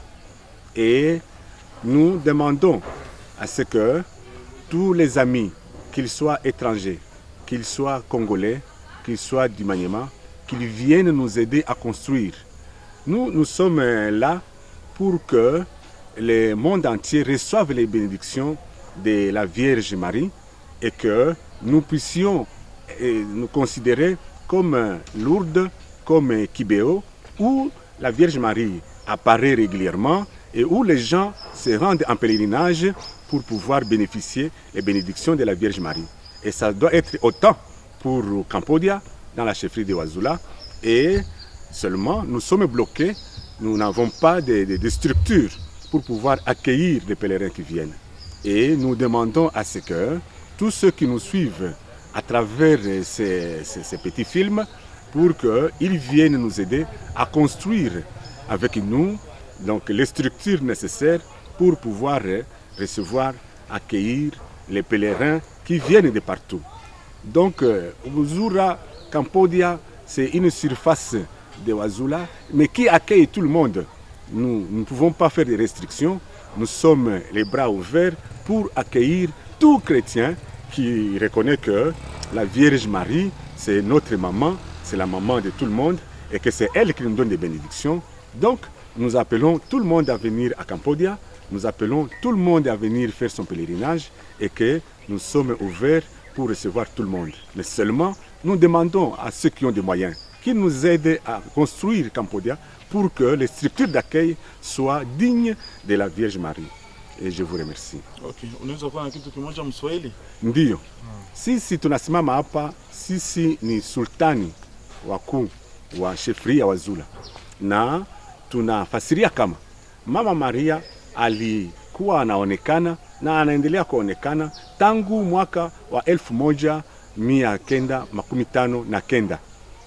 Speaker 20: Et nous demandons à ce que tous les amis, qu'ils soient étrangers, qu'ils soient congolais, qu'ils soient du Maniema, qu'ils viennent nous aider à construire. Nous sommes là pour que le monde entier reçoive les bénédictions de la Vierge Marie et que nous puissions nous considérer comme Lourdes, comme Kibéo, où la Vierge Marie apparaît régulièrement et où les gens se rendent en pèlerinage pour pouvoir bénéficier des bénédictions de la Vierge Marie. Et ça doit être autant pour Campodia, dans la chefferie de Ouazoula, et seulement nous sommes bloqués, nous n'avons pas de structure pour pouvoir accueillir les pèlerins qui viennent. Et nous demandons à ce que tous ceux qui nous suivent à travers ces petits films, pour qu'ils viennent nous aider à construire avec nous donc, les structures nécessaires pour pouvoir recevoir, accueillir les pèlerins qui viennent de partout. Donc, Ouazoula, Campodia, c'est une surface de Ouazoula, mais qui accueille tout le monde. Nous ne pouvons pas faire des restrictions. Nous sommes les bras ouverts pour accueillir tout chrétien qui reconnaît que la Vierge Marie, c'est notre maman, c'est la maman de tout le monde, et que c'est elle qui nous donne des bénédictions. Donc, nous appelons tout le monde à venir à Campodia, nous appelons tout le monde à venir faire son pèlerinage, et que nous sommes ouverts pour recevoir tout le monde. Mais seulement, nous demandons à ceux qui ont des moyens, qu'ils nous aident à construire Campodia pour que les structures d'accueil soient dignes de la Vierge Marie. Et je vous remercie.
Speaker 8: Okay. Unaweza kuwa na kitu kimoja Mswahili?
Speaker 20: Ndiyo. Sisi tunasimama hapa, sisi ni sultani wakuu wa chefferie ya Ouazoula. Na tunafasiria kama Mama Maria alikuwa anaonekana na anaendelea kuonekana tangu mwaka wa 1959.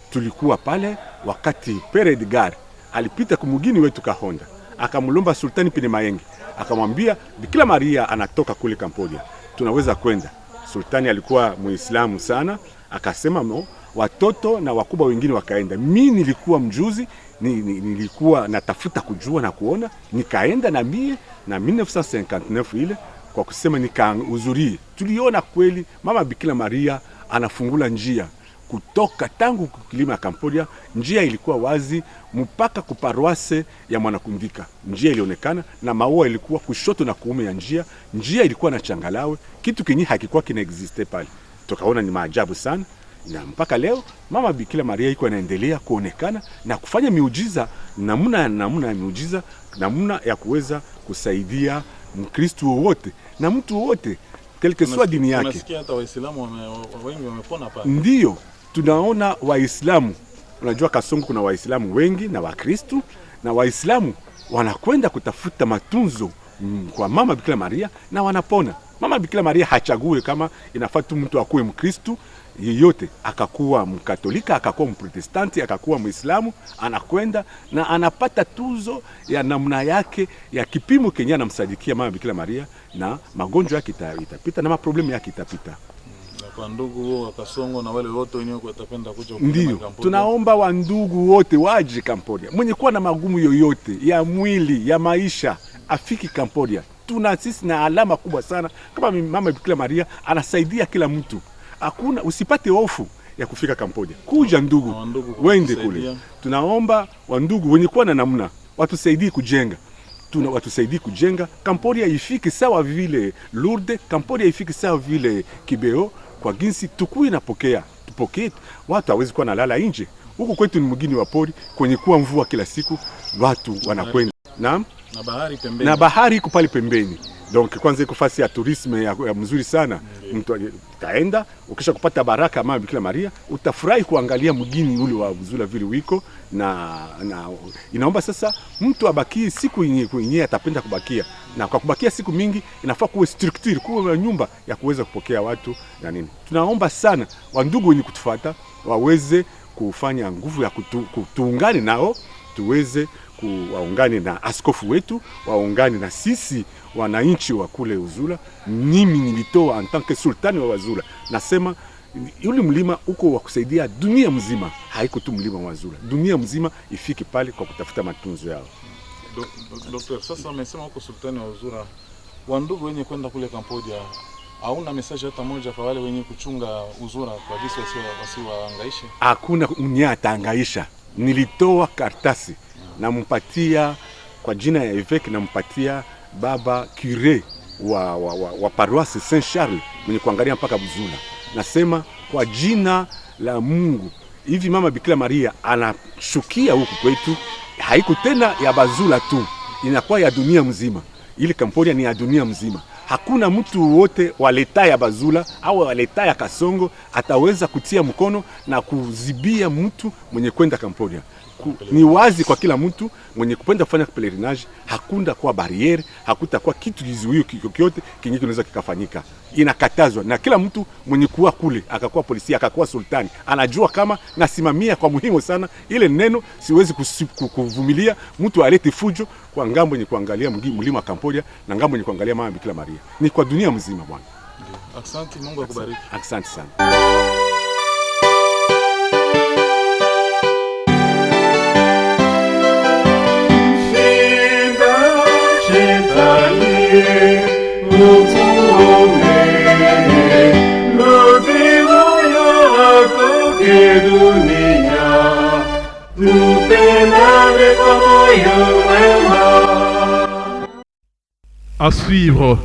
Speaker 20: Tulikuwa pale wakati Pere Edgar alipita kumugini wetu Kahonda, akamulomba Sultani Pine Mayenge, akamwambia Bikira Maria anatoka kule Campodia, tunaweza kwenda. Sultani alikuwa Muislamu sana, akasema no, watoto na wakubwa wengine wakaenda. Mimi nilikuwa mjuzi, nilikuwa natafuta kujua na kuona, nikaenda na mie na 1959 ile kwa kusema nikahudhuria. Tuliona kweli Mama Bikira Maria anafungula njia kutoka tangu kilima ya Campodia. Njia ilikuwa wazi mpaka kuparoase ya Mwanakundika. Njia ilionekana na maua ilikuwa kushoto na kuume ya njia. Njia ilikuwa na changalawe, kitu kinyi hakikuwa kina existe pale. Tukaona ni maajabu sana, na mpaka leo Mama Bikira Maria iko anaendelea kuonekana na kufanya miujiza, namna ya miujiza, namna ya kuweza kusaidia Mkristo wote na mtu wote quelque soit dini yake.
Speaker 8: Tunasikia hata Waislamu wengi wamepona pale.
Speaker 20: Ndio, tunaona Waislamu. Unajua Kasongo kuna Waislamu wengi na Wakristo, na Waislamu wanakwenda kutafuta matunzo kwa Mama Bikira Maria na wanapona. Mama Bikira Maria hachague kama inafaa tu mtu akuwe Mkristo yeyote, akakuwa Mkatolika, akakuwa Mprotestanti, akakuwa Muislamu, anakwenda na anapata tuzo ya namna yake ya kipimo Kenya anamsadikia Mama Bikira Maria, na magonjwa yake itapita na maproblemu yake itapita.
Speaker 8: Kwa ndugu wa Kasongo na wale wote wenyewe watapenda kuja
Speaker 20: huko Campodia. Tunaomba wa ndugu wote waje Campodia. Mwenye kuwa na magumu yoyote ya mwili, ya maisha, afiki Campodia. Tuna sisi na alama kubwa sana kama Mama Bikira Maria anasaidia kila mtu. Hakuna, usipate hofu ya kufika Campodia. Kuja ndugu, wende kule. Tunaomba wa ndugu wenye kuwa na namna watusaidie kujenga. Watusaidie kujenga Campodia ifike sawa vile Lourdes, Campodia ifike sawa vile Kibeo, kwa jinsi tukui napokea. Tupokee, watu hawezi kuwa nalala nje. Huko kwetu ni mgini wa pori, kwenye kuwa mvua kila siku, watu wanakwenda. Naam?
Speaker 8: Na bahari pembeni.
Speaker 20: Na bahari iko pale pembeni. Donc kwanza iko fasi ya tourisme ya mzuri sana. Mtu kaenda, ukisha kupata baraka Mama Bikira Maria, utafurahi kuangalia mgini ule wa Ouazoula vile wiko na inaomba sasa mtu abakie siku yenyewe atapenda kubakia. Na kwa kubakia siku mingi inafaa kuwe structure, kuwe nyumba ya kuweza kupokea watu na nini. Tunaomba sana wandugu wenye kutufuata waweze kufanya nguvu ya kutuungane nao tuweze waungane na askofu wetu, waungane na sisi wananchi wa kule Uzula. Mimi nilitoa en tant que sultani wa Wazula, nasema yule mlima uko wa kusaidia dunia mzima, haiko tu mlima wa Uzula, dunia mzima ifike pale kwa kutafuta matunzo yao.
Speaker 8: Dr. Sasa amesema huko sultani wa Uzula, wandugu wenye kwenda kule Cambodia, hauna message hata moja kwa wale wenye kuchunga Uzula kwa visi wasiwaangaishe?
Speaker 20: Hakuna mwenye ataangaisha. Nilitoa kartasi nampatia kwa jina ya evêque, nampatia baba cure wa paroisse Saint Charles mwenye kuangalia mpaka Buzula. Nasema kwa jina la Mungu, hivi mama Bikira Maria anashukia huku kwetu, haiko tena ya Bazula tu, inakuwa ya dunia mzima. Ile Cambodia ni ya dunia mzima. Hakuna mtu wote wa leta ya Bazula au wa leta ya Kasongo ataweza kutia mkono na kuzibia mtu mwenye kwenda Cambodia. Ni wazi kwa kila mtu mwenye kupenda kufanya pelerinage, hakuna kwa barriere, hakutakuwa kitu kizuio kyote kinyi kinaweza kikafanyika. Inakatazwa na kila mtu mwenye kuwa kule, akakuwa polisi, akakuwa sultani, anajua kama nasimamia kwa muhimu sana ile neno. Siwezi kuvumilia mtu alete fujo kwa ngambo yenye kuangalia mlima wa Cambodia na ngambo yenye kuangalia mama Bikira Maria. Ni kwa dunia mzima bwana.
Speaker 8: Asante, Mungu akubariki.
Speaker 20: Asante sana.
Speaker 6: À suivre